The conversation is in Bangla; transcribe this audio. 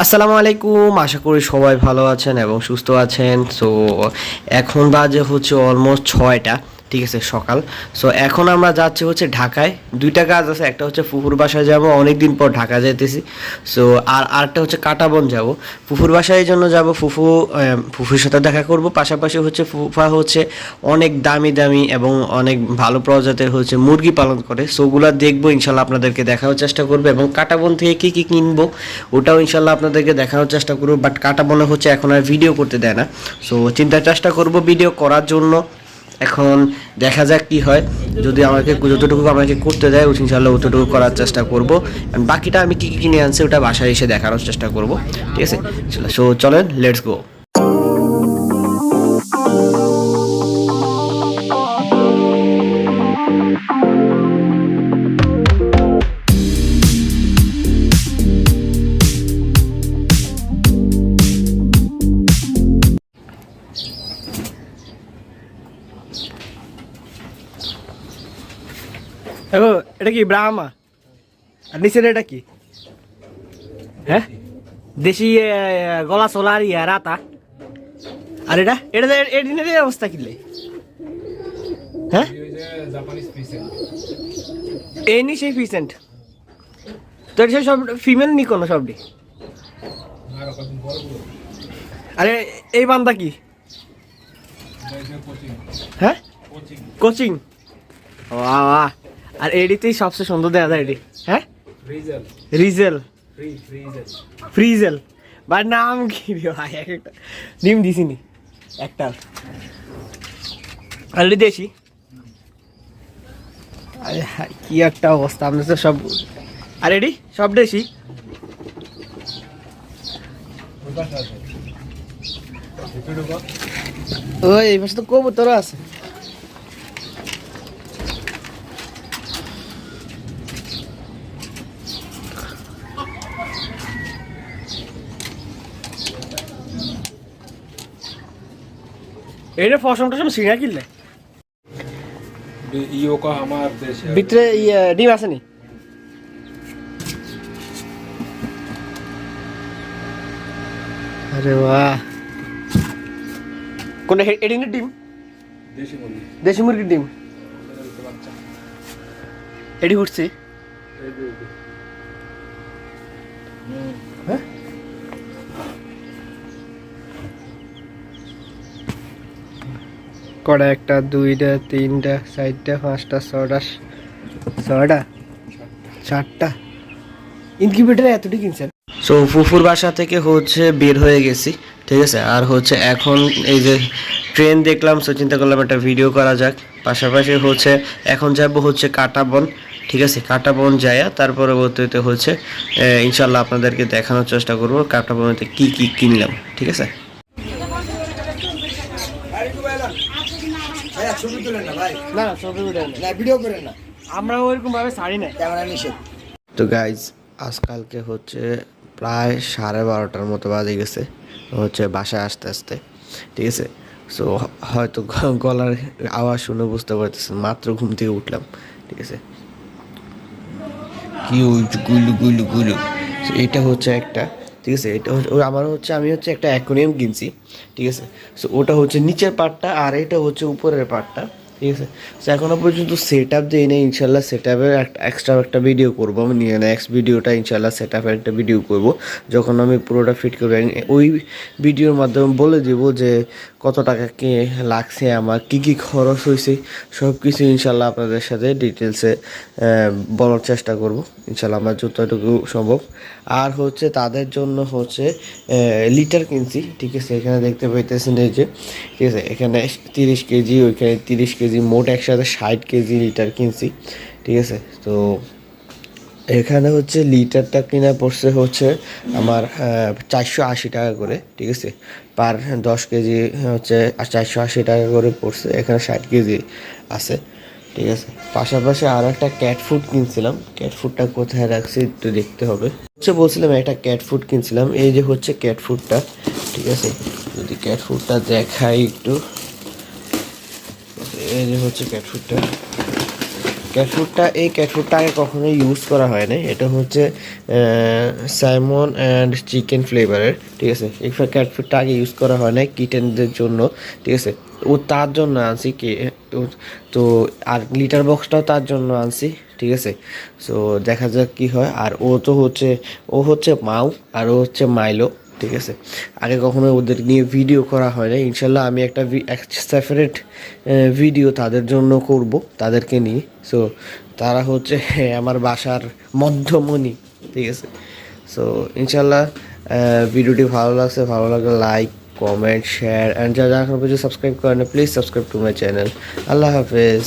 আসসালামু আলাইকুম, আশা করি সবাই ভালো আছেন এবং সুস্থ আছেন। সো এখন বাজে হচ্ছে অলমোস্ট 6টা, ঠিক আছে, সকাল। সো এখন আমরা যাচ্ছি হচ্ছে ঢাকায়। দুইটা কাজ আছে, একটা হচ্ছে ফুফুর বাসায় যাব, অনেক দিন পর ঢাকা যাইতেছি। সো আরেকটা হচ্ছে কাটাবন যাব। ফুফুর বাসায় এই জন্য যাব, ফুফুর সাথে দেখা করব, পাশাপাশি হচ্ছে ফুফা হচ্ছে অনেক দামি দামি এবং অনেক ভালো প্রজাতির হচ্ছে মুরগি পালন করে। সো ওগুলা দেখবো ইনশাল্লাহ, আপনাদেরকে দেখানোর চেষ্টা করবো, এবং কাটাবন থেকে কী কী কিনবো ওটাও ইনশাল্লাহ আপনাদেরকে দেখানোর চেষ্টা করবো। বাট কাটাবনে হচ্ছে এখন আর ভিডিও করতে দেয় না। সো চিন্তার চেষ্টা করব ভিডিও করার জন্য। এখন দেখা যাক কি হয়, যদি আমাকে যতটুকু আমাকে করতে দেয় ইনশাল্লাহ অতটুকু করার চেষ্টা করব। বাকিটা আমি কী কী কিনে আনছি ওটা বাসায় এসে দেখানোর চেষ্টা করব, ঠিক আছে। সো চলেন, লেটস গো। এটা কি ব্রাহ্মা? আর নিচের এটা কি? হ্যাঁ, দেশি গলা চোলা আর রাতা। আর এটা এটা এর অবস্থা কিনলে? হ্যাঁ, এই নি সেই পিসেন্ট তো এটা সব ফিমেল নি কোনো সবটি। আরে এই বান্দা কি? হ্যাঁ, কোচিং। বাহ, আর এডিতেই সবচেয়ে সুন্দর দেখা যায় এডি। হ্যাঁ, রিজেল ফ্রিজেল। বাট নাম কি রে ভাই, একটা ডিম দিছিনি একটা। অলরেডি দেশি। আরে কি একটা অবস্থা, আপনি তো সব। আর এডি সব দেশি। ওই এই পাশে তো কবুতর আছে। এটা ফসম টসম সিঙ্গা কিনলে ভিতরে ডিম আছে নি? আরে বাহ, কোনটা এডিনের ডিম? দেশি মুরগির ডিম। এডি উঠছে। হ্যাঁ, কটা? একটা, দুইটা, তিনটা, চারটা, পাঁচটা, ছয়টা, চারটা। ইনকিউবেটারে এতটি কিনছেন? সো ফুফুর বাসা থেকে হচ্ছে বের হয়ে গেছি, ঠিক আছে। আর হচ্ছে এখন এই যে ট্রেন দেখলাম, সো চিন্তা করলাম একটা ভিডিও করা যাক। পাশাপাশি হচ্ছে এখন যাব হচ্ছে কাটাবন, ঠিক আছে। কাটাবন যায়া তার পরবর্তীতে হচ্ছে ইনশাল্লাহ আপনাদেরকে দেখানোর চেষ্টা করবো কাটাবনতে কি কি কিনলাম, ঠিক আছে। না না, ছবি না, ভিডিও করে না, আমরা ওইরকম ভাবে ছাড়ি না, ক্যামেরা নিষেধ। তো গাইজ, আজকালকে হচ্ছে প্রায় 12:30টার মতো বাজে গেছে হচ্ছে বাসায় আসতে আসতে, ঠিক আছে। সো হয়তো গলার আওয়াজ শুনে বুঝতে পারতেছেন, মাত্র ঘুম থেকে উঠলাম, ঠিক আছে। কি গুলু গুলু গুলু, এটা হচ্ছে একটা, ঠিক আছে। এটা হচ্ছে আমার হচ্ছে আমি হচ্ছে একটা অ্যাকোয়ারিয়াম কিনছি, ঠিক আছে। সো ওটা হচ্ছে নিচের পার্টটা আর এটা হচ্ছে উপরের পার্টটা, ঠিক আছে। সো এখনও পর্যন্ত সেট আপ দিই না, ইনশাল্লাহ সেট আপের একটা এক্সট্রা একটা ভিডিও করবো আমি নিয়ে। নেক্সট ভিডিওটা ইনশাল্লাহ সেট আপের একটা ভিডিও করব, যখন আমি পুরোটা ফিট করবো। ওই ভিডিওর মাধ্যমে বলে দিব যে কত টাকা কে লাগছে, আমার কী কী খরচ হয়েছে, সব কিছু ইনশাল্লাহ আপনাদের সাথে ডিটেলসে বলার চেষ্টা করব ইনশাল্লাহ আমার যতটুকু সম্ভব। আর হচ্ছে তাদের জন্য হচ্ছে লিটার কিনছি, ঠিক আছে। এখানে দেখতে পাইতেছেন এই যে, ঠিক আছে, এখানে 30 কেজি, ওইখানে 30 কেজি, মোট একসাথে 60 কেজি লিটার কিনছি, ঠিক আছে। তো এখানে হচ্ছে লিটারটা কিনা পড়ছে হচ্ছে আমার 480 টাকা করে, ঠিক আছে। পার 10 কেজি হচ্ছে 480 টাকা করে পড়ছে। এখানে 60 কেজি আছে, ঠিক আছে। পাশাপাশি আর একটা ক্যাট ফুড কিনছিলাম, ক্যাট ফুডটা কোথায় রাখছি একটু দেখতে হবে। হচ্ছে বলছিলাম একটা ক্যাট ফুড কিনছিলাম, এই যে হচ্ছে ক্যাট ফুডটা, ঠিক আছে। যদি ক্যাট ফুডটা দেখাই একটু, এই যে হচ্ছে ক্যাট ফুডটা, এই ক্যাট ফুডটা আগে কখনো ইউজ করা হয় না। এটা হচ্ছে স্যালমন অ্যান্ড চিকেন ফ্লেভারের, ঠিক আছে। এই ক্যাট ফুডটা আগে ইউজ করা হয় না কিটেনদের জন্য, ঠিক আছে। ও তার জন্য আনছি তো আর লিটার বক্সটাও তার জন্য আনছি, ঠিক আছে। সো দেখা যাক কি হয়। আর ও হচ্ছে মাউ আর ও হচ্ছে মাইলো, ঠিক আছে। আগে কখনো ওদের নিয়ে ভিডিও করা হয় না। ইনশাল্লাহ আমি একটা সেপারেট ভিডিও তাদের জন্য করব, তাদেরকে নিয়ে। সো তারা হচ্ছে আমার বাসার মধ্যমণি, ঠিক আছে। সো ইনশাল্লাহ ভিডিওটি ভালো লাগলে লাইক, কমেন্ট, শেয়ার অ্যান্ড যারা এখনো পর্যন্ত সাবস্ক্রাইব করেন please subscribe to my channel. আল্লাহ হাফেজ।